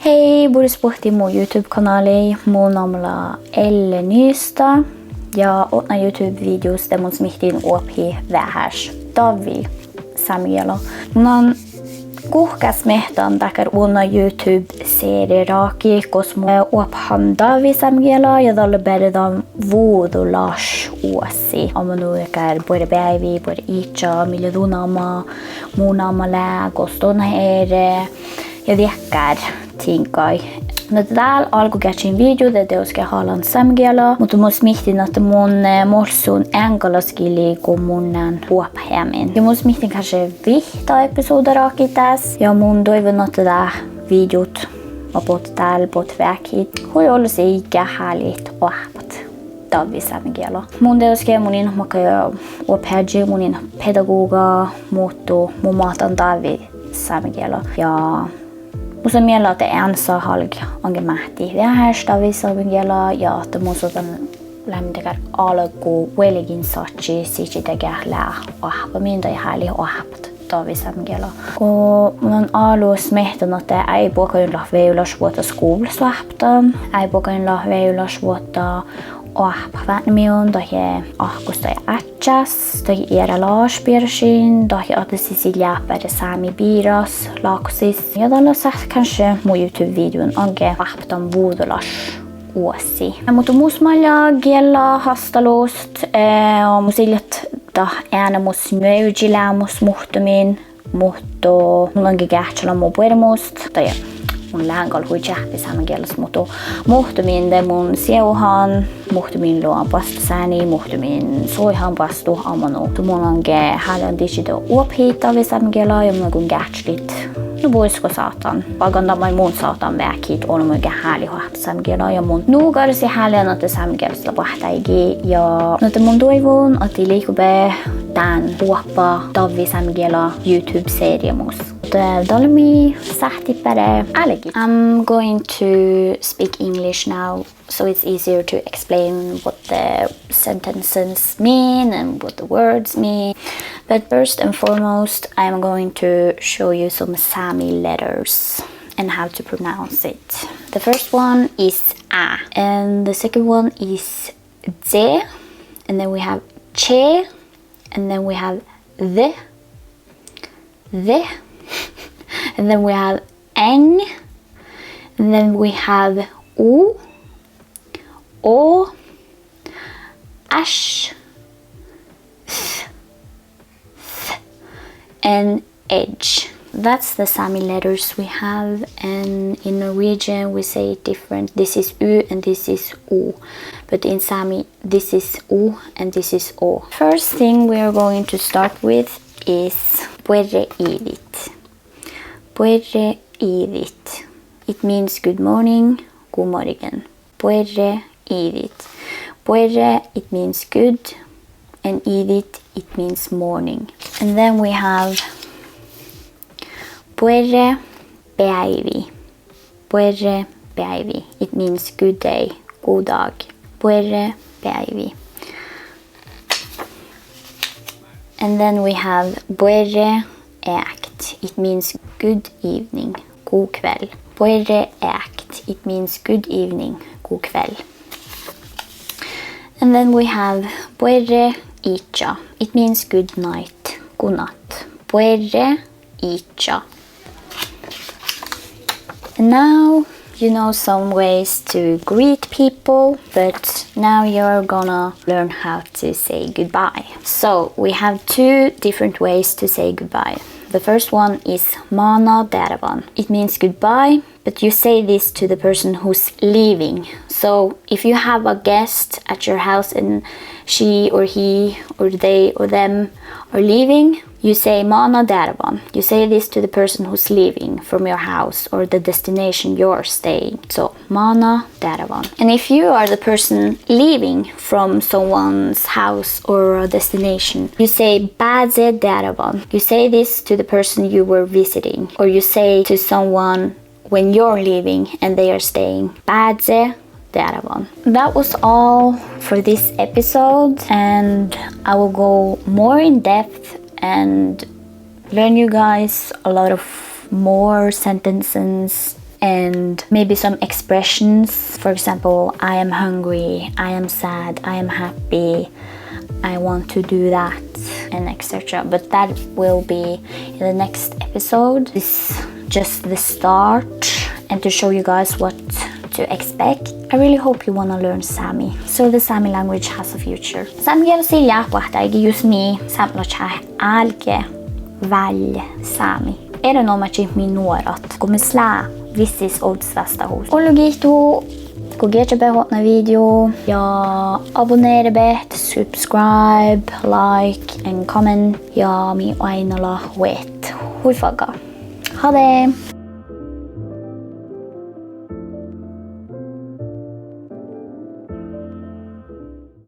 Hei, Burispuhti mun YouTube-kanali. Mun namla Elle Nysta. Ja otna YouTube-videos mun smihtiin uopi vähäs tavi Samuela. Mun kuhkas mehtan takar uona YouTube-serie raaki, kos mun uophan tavi Samuela ja dalle berdan vuodulas uosi. Amanu ekar både päivi, både itcha, millä dunama, muunama lää, koston here. Ja viekkär tinkai. No täällä alkukäsin video, että jos haluan samkiela, mutta mus mihtin, että mun morsun engalaskili kun mun huophämin. Ja mus mihtin kanske vihta episoderaki tässä. Ja mun toivon, että tää videot apot täällä pot väkit. Hui olisi ikä härligt ohpat. Tavi samkiela. Mun teoske munin makaya ophaji munin pedagoga muuttu mun maatan tavi samkiela. Ja musta miellä että ensa halki onkin mähti vähästä visaviela ja että musta lämmitekär alku velgin satsi siksi tekälää ahpamin tai häli ahpat tavisamgela. Kun mun alus mehtan että ei pokainla veulas vuotta skoulassa ahpata, ei pokainla veulas vuotta ahpavänmion tai ahkusta ja ätsäs tai era laaspirsin tai att Cecilia bära sami biras laksis. Ja tällä kanske mun YouTube-videon onkin ahpatan vuodolas uosi. Mutta musmalja kiellä hastaluust musiljat ta ääna mus nöydjilää mus muhtumin mutta mun onkin kähtsellä mun puermust tai mun länkal hui tjähpi saman kielas mutta muhtumin de mun sieuhan muhtumin luon pastasääni muhtumin soihan pastu amanu tu mun onkin hälän digito uophiittavi saman kielaa ja mun kun kähtslit no voisiko saatan pagantamai mun saatan väkit on mun hääli huahti saman kielaa ja mun nuukarsi hälän että saman kielasta vahtaigi ja no mun toivon että liikube tän uoppa tavi saman kielaa YouTube-serie mus. I'm going to speak English now, so it's easier to explain what the sentences mean and what the words mean. But first and foremost, I'm going to show you some Sami letters and how to pronounce it. The first one is A, and the second one is Z, and then we have Che, and then we have the. And then we have N, and then we have O, Ash, Th, and Edge. That's the Sami letters we have, and in Norwegian we say it different. This is U and this is O, but in Sami this is O and this is O. First thing we are going to start with is Puere idit. Puere idit. It means good morning, god morgen. Puere idit. Puere, it means good, and idit, it means morning. And then we have Puere päivi. Puere päivi. It means good day, god dag. Puere päivi. And then we have Puere äkt. It means good evening, god kväll. Puere äkt. It means good evening, god kväll. And then we have Puere itcha. It means good night, god natt. Puere itcha. And now you know some ways to greet people, but now you're gonna learn how to say goodbye. So we have two different ways to say goodbye. The first one is Mana Deravan. It means goodbye, but you say this to the person who's leaving. So if you have a guest at your house and she or he or they or them are leaving, you say Mana Deravan. You say this to the person who's leaving from your house or the destination you're staying. So Mana Deravan. And if you are the person leaving from someone's house or a destination, you say Badze Deravan. You say this to the person you were visiting, or you say to someone when you're leaving and they are staying. Badze Deravan. That was all for this episode, and I will go more in depth and learn you guys a lot of more sentences and maybe some expressions. For example, I am hungry, I am sad, I am happy, I want to do that, and etc. But that will be in the next episode. This is just the start and to show you guys what to expect. I really hope you want to learn Sami, so the Sami language has a future. Sami سيريا واحدة يسمي ساملوشة alke val Sami. Erinomaisesti nuorat, kun mislää vissis outsvasta hus. Olugihtu, kun geetjebe hotna video ja abonnere bet, subscribe, like and comment ja mi aina la huet. Huifaga. Ha det!